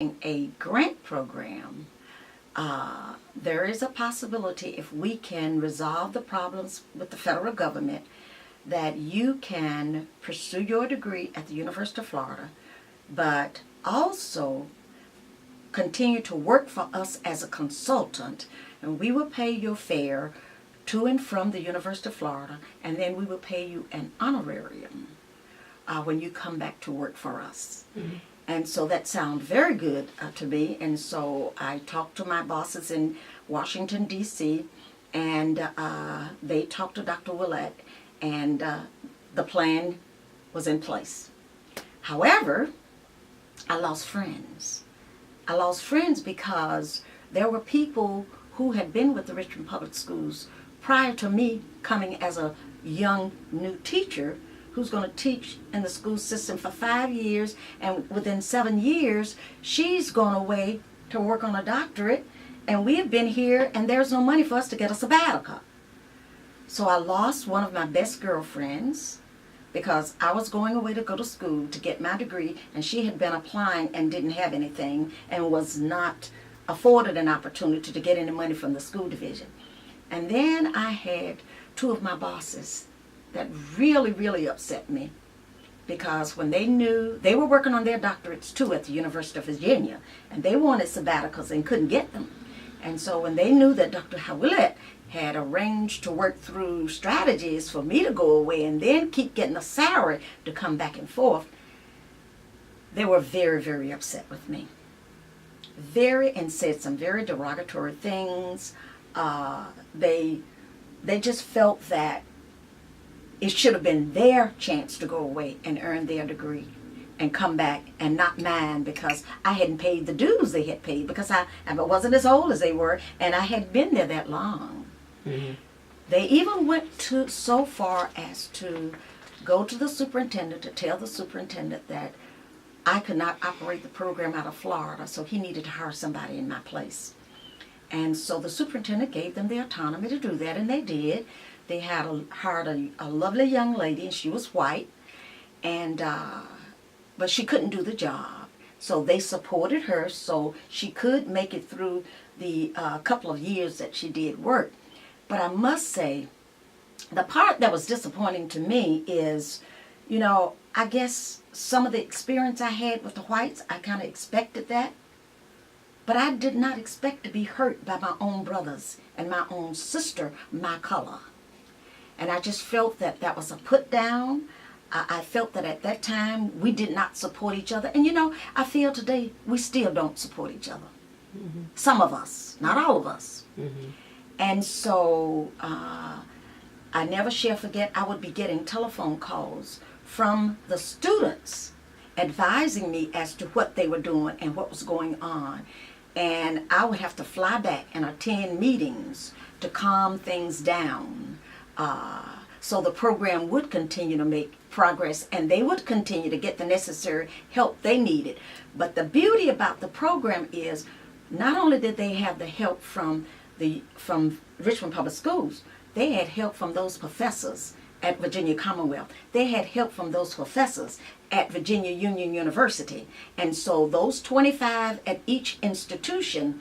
a grant program, there is a possibility, if we can resolve the problems with the federal government, that you can pursue your degree at the University of Florida, but also continue to work for us as a consultant, and we will pay your fare to and from the University of Florida, and then we will pay you an honorarium when you come back to work for us. Mm-hmm. And so that sounded very good to me, and so I talked to my bosses in Washington, D.C., and they talked to Dr. Willett, and the plan was in place. However, I lost friends. I lost friends because there were people who had been with the Richmond Public Schools prior to me coming as a young new teacher who's going to teach in the school system for 5 years, and within 7 years she's gone away to work on a doctorate, and we have been here and there's no money for us to get a sabbatical. So I lost one of my best girlfriends because I was going away to go to school to get my degree, and she had been applying and didn't have anything and was not afforded an opportunity to get any money from the school division. And then I had two of my bosses that really, really upset me, because when they knew, they were working on their doctorates too at the University of Virginia, and they wanted sabbaticals and couldn't get them. And so when they knew that Dr. Willett had arranged to work through strategies for me to go away and then keep getting a salary to come back and forth, they were very, very upset with me. And said some very derogatory things. They just felt that it should have been their chance to go away and earn their degree and come back, and not mine, because I hadn't paid the dues they had paid, because I wasn't as old as they were, and I hadn't been there that long. Mm-hmm. They even went so far as to go to the superintendent to tell the superintendent that I could not operate the program out of Florida, so he needed to hire somebody in my place. And so the superintendent gave them the autonomy to do that, and they did. They hired a lovely young lady, and she was white, and but she couldn't do the job. So they supported her so she could make it through the couple of years that she did work. But I must say, the part that was disappointing to me is, I guess some of the experience I had with the whites, I kind of expected that. But I did not expect to be hurt by my own brothers and my own sister, my color. And I just felt that that was a put down. I felt that at that time we did not support each other. And I feel today we still don't support each other. Mm-hmm. Some of us, not all of us. Mm-hmm. And so I never shall forget, I would be getting telephone calls from the students advising me as to what they were doing and what was going on. And I would have to fly back and attend meetings to calm things down. So the program would continue to make progress, and they would continue to get the necessary help they needed. But the beauty about the program is, not only did they have the help from Richmond Public Schools, they had help from those professors at Virginia Commonwealth. They had help from those professors at Virginia Union University. And so those 25 at each institution,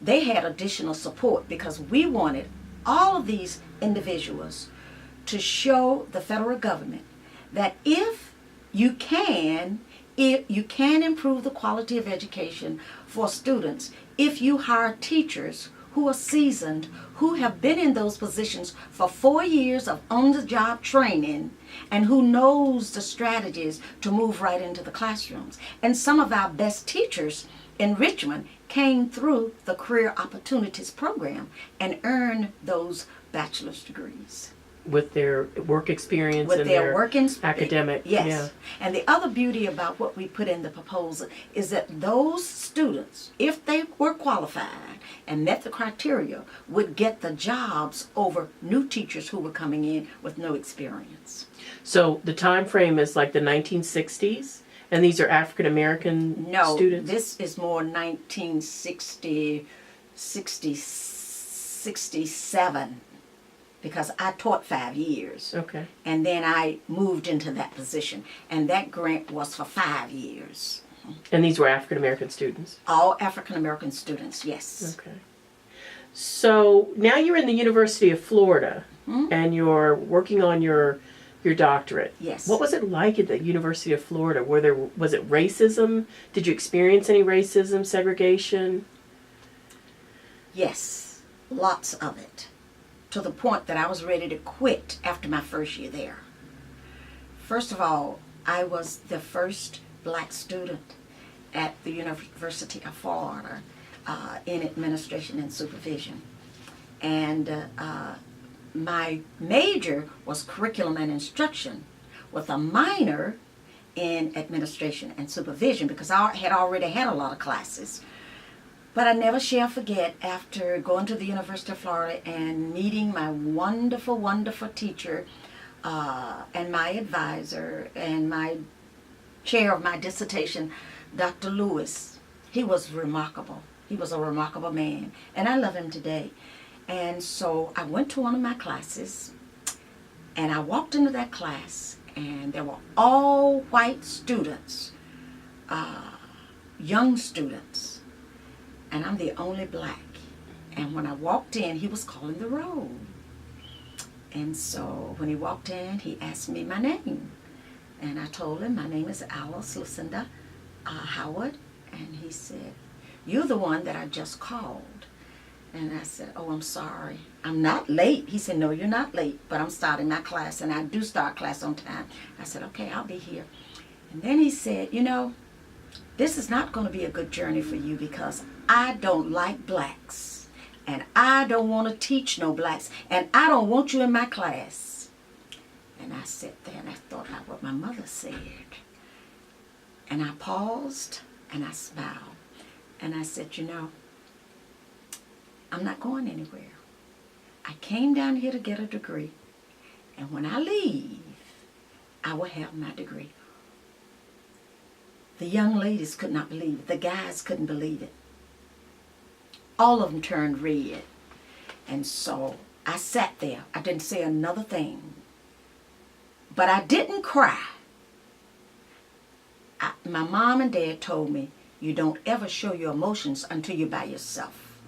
they had additional support, because we wanted all of these individuals to show the federal government that if you can improve the quality of education for students, if you hire teachers who are seasoned, who have been in those positions for 4 years of on-the-job training, and who knows the strategies to move right into the classrooms. And some of our best teachers in Richmond came through the Career Opportunities Program and earned those bachelor's degrees. With their work experience and their academic. Yes. Yeah. And the other beauty about what we put in the proposal is that those students, if they were qualified and met the criteria, would get the jobs over new teachers who were coming in with no experience. So the time frame is like the 1960s? And these are African American students? No, this is more 1960, 67. Because I taught 5 years. Okay. And then I moved into that position. And that grant was for 5 years. And these were African American students? All African American students, yes. Okay. So now you're in the University of Florida, and you're working on your doctorate. Yes. What was it like at the University of Florida? Was it racism? Did you experience any racism, segregation? Yes, lots of it. To the point that I was ready to quit after my first year there. First of all, I was the first black student at the University of Florida in administration and supervision. And my major was curriculum and instruction with a minor in administration and supervision because I had already had a lot of classes. But I never shall forget, after going to the University of Florida and meeting my wonderful, wonderful teacher and my advisor and my chair of my dissertation, Dr. Lewis. He was remarkable. He was a remarkable man, and I love him today. And so I went to one of my classes, and I walked into that class, and there were all white students, young students. And I'm the only black. And when I walked in, he was calling the roll. And so when he walked in, he asked me my name. And I told him, my name is Alice Lucinda Howard. And he said, you're the one that I just called. And I said, oh, I'm sorry. I'm not late. He said, no, you're not late, but I'm starting my class. And I do start class on time. I said, okay, I'll be here. And then he said, you know, this is not going to be a good journey for you because I don't like blacks. And I don't want to teach no blacks. And I don't want you in my class. And I sat there and I thought about what my mother said. And I paused and I smiled. And I said, you know, I'm not going anywhere. I came down here to get a degree. And when I leave, I will have my degree. The young ladies could not believe it. The guys couldn't believe it. All of them turned red. And so I sat there. I didn't say another thing. But I didn't cry. My mom and dad told me, you don't ever show your emotions until you're by yourself.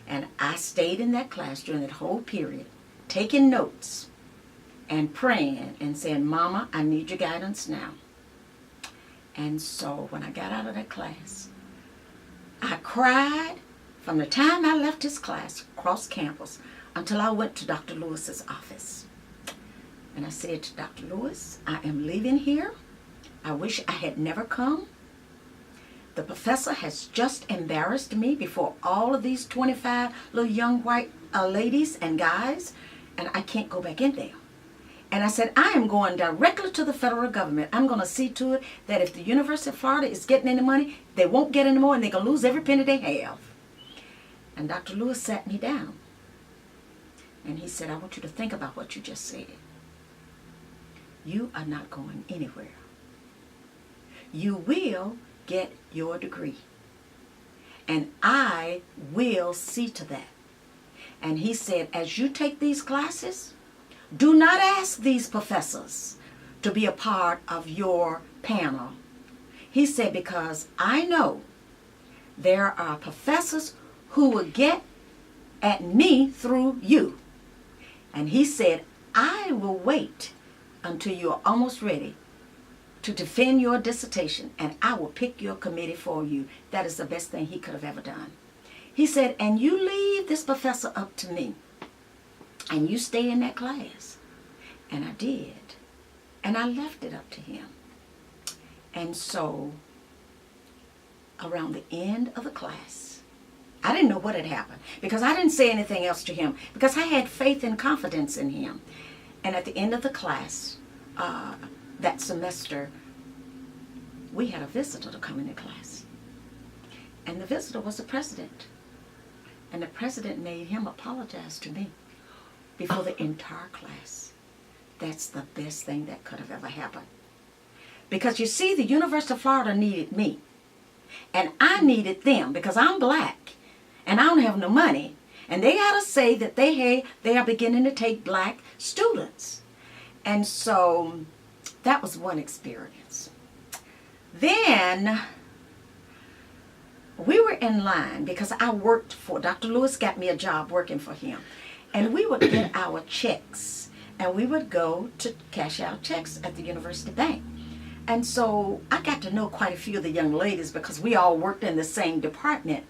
And I stayed in that class during that whole period, taking notes and praying and saying, Mama, I need your guidance now. And so when I got out of that class, I cried from the time I left his class across campus until I went to Dr. Lewis's office. And I said to Dr. Lewis, I am leaving here. I wish I had never come. The professor has just embarrassed me before all of these 25 little young white ladies and guys, and I can't go back in there. And I said, I am going directly to the federal government. I'm going to see to it that if the University of Florida is getting any money, they won't get any more and they're going to lose every penny they have. And Dr. Lewis sat me down. And he said, I want you to think about what you just said. You are not going anywhere. You will get your degree. And I will see to that. And he said, as you take these classes, do not ask these professors to be a part of your panel. He said, because I know there are professors who will get at me through you. And he said, I will wait until you are almost ready to defend your dissertation, and I will pick your committee for you. That is the best thing he could have ever done. He said, and you leave this professor up to me, and you stay in that class. And I did. And I left it up to him. And so, around the end of the class, I didn't know what had happened because I didn't say anything else to him because I had faith and confidence in him. And at the end of the class, that semester, we had a visitor to come into class. And the visitor was the president. And the president made him apologize to me before the entire class. That's the best thing that could have ever happened. Because you see, the University of Florida needed me. And I needed them because I'm black. And I don't have no money. And they got to say that they are beginning to take black students. And so that was one experience. Then we were in line because I worked for, Dr. Lewis got me a job working for him. And we would get our checks, and we would go to cash out checks at the university bank. And so I got to know quite a few of the young ladies because we all worked in the same department.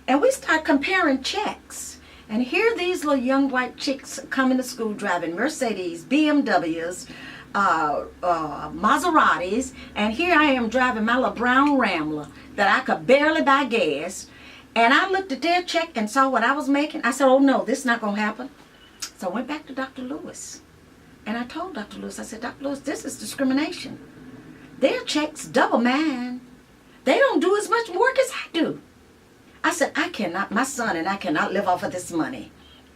And we started comparing checks. And here these little young white chicks coming to school driving Mercedes, BMWs, Maseratis, and here I am driving my little brown Rambler that I could barely buy gas. And I looked at their check and saw what I was making. I said, oh no, this is not going to happen. So I went back to Dr. Lewis. And I told Dr. Lewis, I said, Dr. Lewis, this is discrimination. Their checks double mine. They don't do as much work as I do. I said, I cannot, my son and I cannot live off of this money.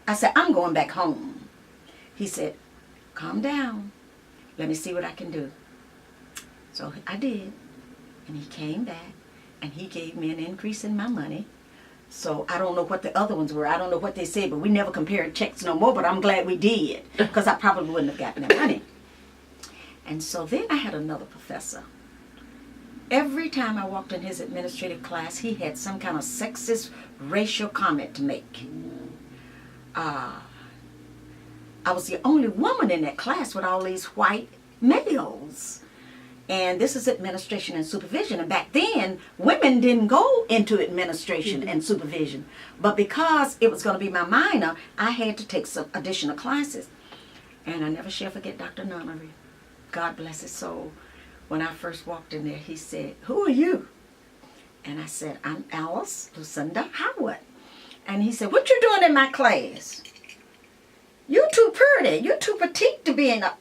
I said, I'm going back home. He said, calm down. Let me see what I can do. So I did. And he came back and he gave me an increase in my money. So I don't know what the other ones were. I don't know what they said, but we never compared checks no more. But I'm glad we did because I probably wouldn't have gotten the money. And so then I had another professor. Every time I walked in his administrative class, he had some kind of sexist racial comment to make. I was the only woman in that class with all these white males. And this is administration and supervision. And back then, women didn't go into administration and supervision. But because it was going to be my minor, I had to take some additional classes. And I never shall forget Dr. Nunnery. God bless his soul. When I first walked in there, he said, who are you? And I said, I'm Alice Lucinda Howard. And he said, what you doing in my class? You're too pretty. You're too petite to be in a